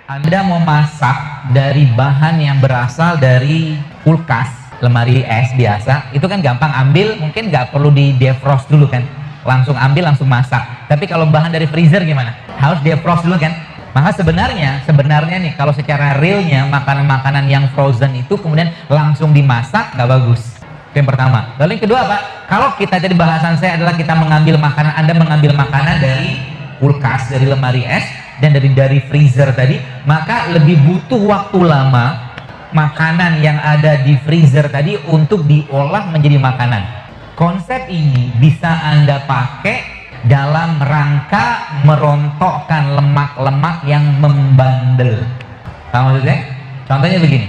Anda mau masak dari bahan yang berasal dari kulkas, lemari es biasa, itu kan gampang ambil, mungkin nggak perlu di defrost dulu kan, langsung ambil langsung masak. Tapi kalau bahan dari freezer gimana? Harus defrost dulu kan? Maka sebenarnya nih kalau secara realnya makanan-makanan yang frozen itu kemudian langsung dimasak nggak bagus. Itu yang pertama. Lalu yang kedua apa? Kalau kita, jadi bahasan saya adalah kita mengambil makanan, Anda mengambil makanan dari kulkas, dari lemari es dan dari freezer tadi, maka lebih butuh waktu lama makanan yang ada di freezer tadi untuk diolah menjadi makanan. Konsep ini bisa Anda pakai dalam rangka merontokkan lemak-lemak yang membandel. Tahu maksudnya? Contohnya begini,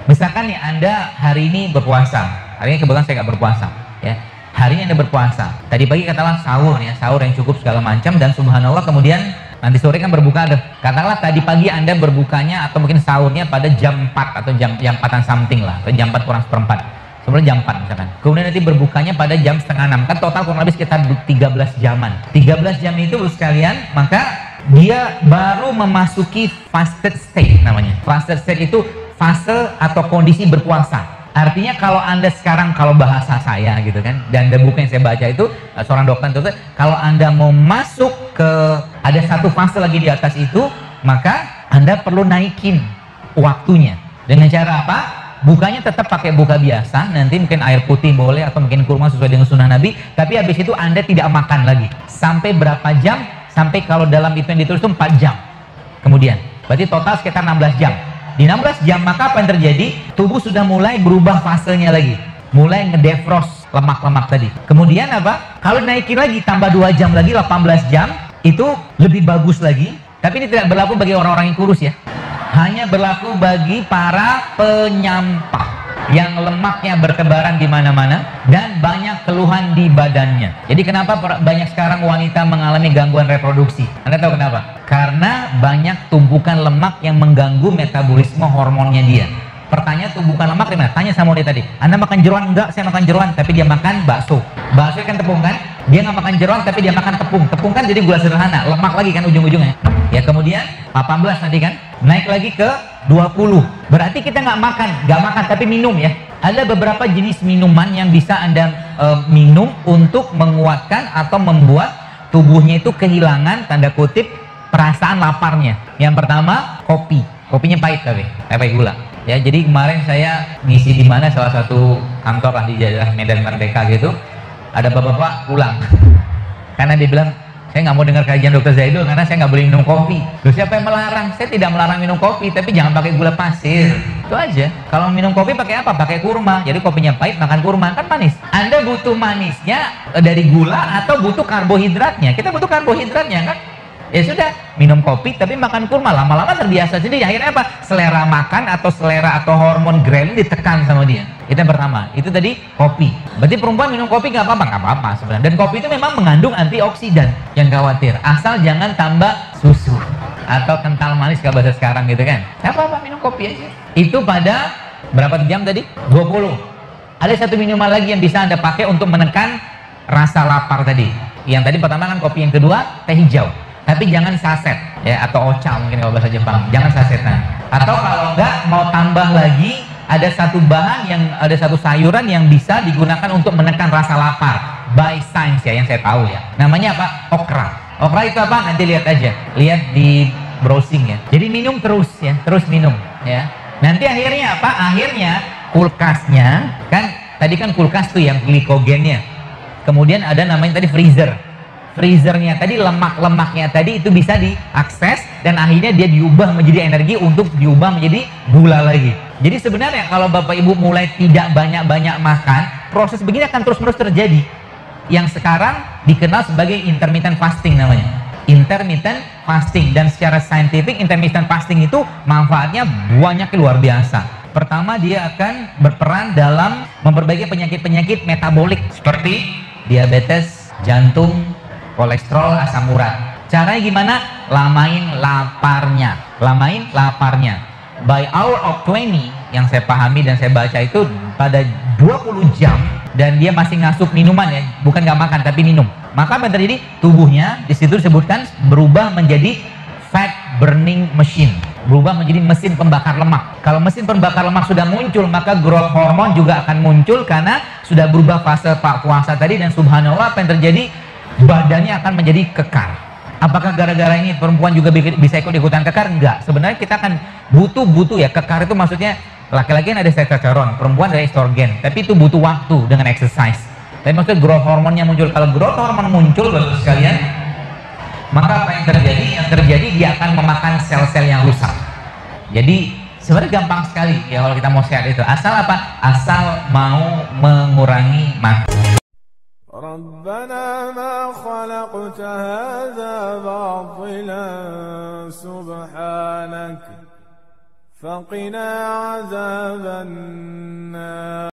misalkan nih Anda hari ini berpuasa, hari ini kebetulan saya nggak berpuasa ya. Hari ini Anda berpuasa, tadi pagi katakanlah sahur ya, sahur yang cukup segala macam, dan subhanallah kemudian nanti sore kan berbuka ada. Katakanlah tadi pagi Anda berbukanya atau mungkin sahurnya pada jam 4 atau jam 4-an something lah, atau jam 4 kurang seperempat, sebenarnya jam 4 misalkan. Kemudian nanti berbukanya pada jam setengah 6, kan total kurang lebih sekitar 13 jaman. 13 jam itu sekalian, maka dia baru memasuki fasted state namanya. Fasted state itu fase atau kondisi berpuasa. Artinya kalau Anda sekarang, kalau bahasa saya gitu kan, dan buku yang saya baca itu seorang dokter itu, kalau Anda mau masuk ke ada satu fase lagi di atas itu, maka Anda perlu naikin waktunya. Dengan cara apa? Bukanya tetap pakai buka biasa, nanti mungkin air putih boleh atau mungkin kurma sesuai dengan sunnah Nabi, tapi habis itu Anda tidak makan lagi. Sampai berapa jam? Sampai kalau dalam itu yang ditulis itu 4 jam. Kemudian, berarti total sekitar 16 jam. Di 16 jam maka apa yang terjadi? Tubuh sudah mulai berubah fasenya lagi, mulai ngedefrost lemak-lemak tadi. Kemudian apa? Kalau naikin lagi tambah 2 jam lagi, 18 jam, itu lebih bagus lagi. Tapi ini tidak berlaku bagi orang-orang yang kurus ya, hanya berlaku bagi para penyampah yang lemaknya bertebaran di mana-mana dan banyak keluhan di badannya. Jadi kenapa banyak sekarang wanita mengalami gangguan reproduksi? Anda tahu kenapa? Karena banyak tumpukan lemak yang mengganggu metabolisme hormonnya dia. Pertanyaan tumpukan lemak dimana? Tanya sama dia tadi, Anda makan jeroan? Enggak, saya makan jeroan, tapi dia makan bakso. Bakso kan tepung kan? Dia nggak makan jeroan, tapi dia makan tepung. Tepung kan jadi gula sederhana, lemak lagi kan ujung-ujungnya. Ya kemudian 18 nanti kan, naik lagi ke 20. Berarti kita nggak makan tapi minum ya. Ada beberapa jenis minuman yang bisa Anda minum untuk menguatkan atau membuat tubuhnya itu kehilangan tanda kutip perasaan laparnya. Yang pertama, kopi. Kopinya pahit tapi pakai gula. Ya, jadi kemarin saya ngisi di mana salah satu kantor lah di daerah Medan Merdeka gitu. Ada bapak-bapak pulang. Karena dia bilang, saya nggak mau dengar kajian Dr. Zaidul karena saya nggak boleh minum kopi. Loh, siapa yang melarang? Saya tidak melarang minum kopi, tapi jangan pakai gula pasir. Itu aja. Kalau minum kopi pakai apa? Pakai kurma. Jadi kopinya pahit, makan kurma kan manis. Anda butuh manisnya dari gula atau butuh karbohidratnya? Kita butuh karbohidratnya kan? Ya sudah, minum kopi tapi makan kurma, lama-lama terbiasa sendiri. Akhirnya apa? Selera makan atau selera atau hormon grelin ditekan sama dia. Itu yang pertama. Itu tadi kopi. Berarti perempuan minum kopi nggak apa-apa sebenarnya. Dan kopi itu memang mengandung antioksidan. Jangan khawatir, asal jangan tambah susu atau kental manis kalau bahasa sekarang gitu kan. Nggak apa-apa, minum kopi aja. Itu pada berapa jam tadi? 20. Ada satu minuman lagi yang bisa Anda pakai untuk menekan rasa lapar tadi. Yang tadi pertama kan kopi, yang kedua teh hijau. Tapi jangan saset ya, atau ocha mungkin kalau bahasa Jepang, jangan sasetan. Atau kalau enggak mau tambah lagi, ada satu bahan yang ada satu sayuran yang bisa digunakan untuk menekan rasa lapar by science ya, yang saya tahu ya. Namanya apa? Okra. Okra itu apa? Nanti lihat aja, lihat di browsing ya. Jadi minum terus ya, terus minum ya. Nanti akhirnya apa? Akhirnya kulkasnya kan, tadi kan kulkas tuh yang glikogennya. Kemudian ada namanya tadi freezer. Freezernya tadi, lemak-lemaknya tadi itu bisa diakses dan akhirnya dia diubah menjadi energi untuk diubah menjadi gula lagi. Jadi sebenarnya kalau Bapak Ibu mulai tidak banyak-banyak makan, proses begini akan terus-menerus terjadi. Yang sekarang dikenal sebagai intermittent fasting namanya. Intermittent fasting, dan secara saintifik intermittent fasting itu manfaatnya banyak, luar biasa. Pertama, dia akan berperan dalam memperbaiki penyakit-penyakit metabolik seperti diabetes, jantung, kolesterol, asam urat. Caranya gimana? Lamain laparnya. Lamain laparnya. By hour of 20 yang saya pahami dan saya baca itu pada 20 jam dan dia masih ngasup minuman ya, bukan nggak makan tapi minum. Maka apa yang terjadi? Tubuhnya di situ disebutkan berubah menjadi fat burning machine. berubah menjadi mesin pembakar lemak. Kalau mesin pembakar lemak sudah muncul, maka growth hormone juga akan muncul karena sudah berubah fase puasa tadi, dan subhanallah apa yang terjadi? Badannya akan menjadi kekar. Apakah gara-gara ini perempuan juga bisa ikut-ikutan kekar? Enggak. Sebenarnya kita akan butuh ya, kekar itu maksudnya laki-laki kan ada testosteron, perempuan ada estrogen, tapi itu butuh waktu dengan exercise. Tapi maksudnya growth hormonnya muncul. Kalau growth hormone muncul, bagus sekalian, maka apa yang terjadi? Yang terjadi dia akan memakan sel-sel yang rusak. Jadi sebenarnya gampang sekali ya kalau kita mau sehat itu. Asal apa? Asal mau mengurangi makan. ربنا ما خلقت هذا باطلا سبحانك فقنا عذاب النار